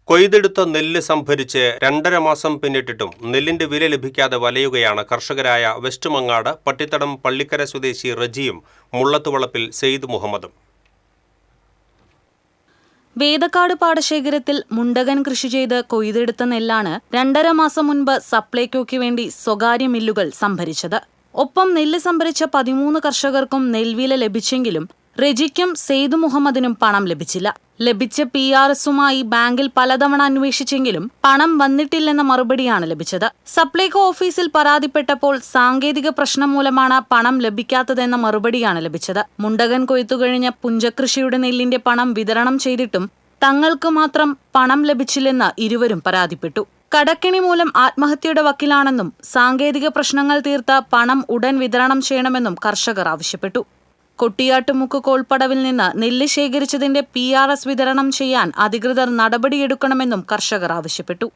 കൊയ്തെടുത്ത നെല്ല് സംഭരിച്ച് 2.5 മാസം പിന്നിട്ടിട്ടും നെല്ലിന്റെ വില ലഭിക്കാതെ വലയുകയാണ് കർഷകരായ വെസ്റ്റ് മങ്ങാട് പട്ടിത്തടം പള്ളിക്കര സ്വദേശി റജിയും മുള്ളത്തുവളപ്പിൽ സെയ്ദ് മുഹമ്മദും. വേദക്കാട് പാടശേഖരത്തിൽ മുണ്ടകൻ കൃഷി ചെയ്ത് കൊയ്തെടുത്ത നെല്ലാണ് 2.5 മാസം മുൻപ് സപ്ലൈകോയ്ക്ക് വേണ്ടി സ്വകാര്യ മില്ലുകൾ സംഭരിച്ചത്. ഒപ്പം നെല്ല് സംഭരിച്ച 13 കർഷകർക്കും നെൽവില ലഭിച്ചെങ്കിലും റജിക്കും സെയ്ദ് മുഹമ്മദിനും പണം ലഭിച്ചില്ല. ലഭിച്ച PRSുമായി ബാങ്കിൽ പലതവണ അന്വേഷിച്ചെങ്കിലും പണം വന്നിട്ടില്ലെന്ന മറുപടിയാണ് ലഭിച്ചത്. സപ്ലൈകോ ഓഫീസിൽ പരാതിപ്പെട്ടപ്പോൾ സാങ്കേതിക പ്രശ്നം മൂലമാണ് പണം ലഭിക്കാത്തതെന്ന മറുപടിയാണ് ലഭിച്ചത്. മുണ്ടകൻ കൊയ്ത്തുകഴിഞ്ഞ പുഞ്ചകൃഷിയുടെ നെല്ലിന്റെ പണം വിതരണം ചെയ്തിട്ടും തങ്ങൾക്ക് മാത്രം പണം ലഭിച്ചില്ലെന്ന് ഇരുവരും പരാതിപ്പെട്ടു. കടക്കെണി മൂലം ആത്മഹത്യയുടെ വക്കിലാണെന്നും സാങ്കേതിക പ്രശ്നങ്ങൾ തീർത്ത പണം ഉടൻ വിതരണം ചെയ്യണമെന്നും കർഷകർ ആവശ്യപ്പെട്ടു. കൊട്ടിയാട്ടുമുക്ക് കോൾപ്പടവിൽ നിന്ന് നെല്ല് ശേഖരിച്ചതിന്റെ PRS വിതരണം ചെയ്യാൻ അധികൃതർ നടപടിയെടുക്കണമെന്നും കർഷകർ ആവശ്യപ്പെട്ടു.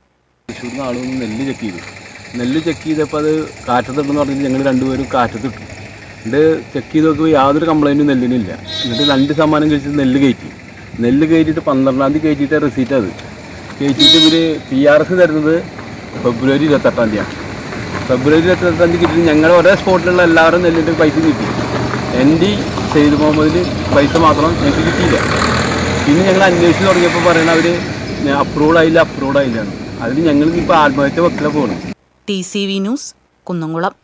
നെല്ല് ചെക്ക് ചെയ്തപ്പോൾ അത് കാറ്റത്തിട്ടെന്ന് പറഞ്ഞിട്ട് ഞങ്ങൾ രണ്ടുപേരും കാറ്റത്തിട്ടു. എന്നിട്ട് ചെക്ക് ചെയ്ത് നോക്കുമ്പോൾ യാതൊരു കംപ്ലൈൻറ്റും നെല്ലിനില്ല. എന്നിട്ട് 2 ശതമാനം കഴിച്ചിട്ട് നെല്ല് കയറ്റിയിട്ട് 12-ാം തീയതി കയറ്റിയിട്ട് റെസീറ്റ് അത് കയറ്റിയിട്ട് ഇവർ PRS തരുന്നത് ഫെബ്രുവരി 28-ാം തീയതിയാണ്. ഫെബ്രുവരി 28-ാം തീയതി കിട്ടിയിട്ട് ഞങ്ങൾ ഒരേ സ്പോട്ടിലുള്ള എല്ലാവരും നെല്ലിൻ്റെ പൈസ കിട്ടി. എൻ്റെ സെയ്ദ് മുഹമ്മദിന് പൈസ മാത്രം ഞങ്ങൾക്ക് കിട്ടിയില്ല. പിന്നെ ഞങ്ങൾ അന്വേഷിച്ച് തുടങ്ങിയപ്പോൾ പറയണ അവർ അപ്രൂവ്ഡ് ആയില്ല. അതിന് ഞങ്ങൾ ഇപ്പോൾ ആത്മഹത്യ വക്കില പോകണം. TCV news Kunnamkulam.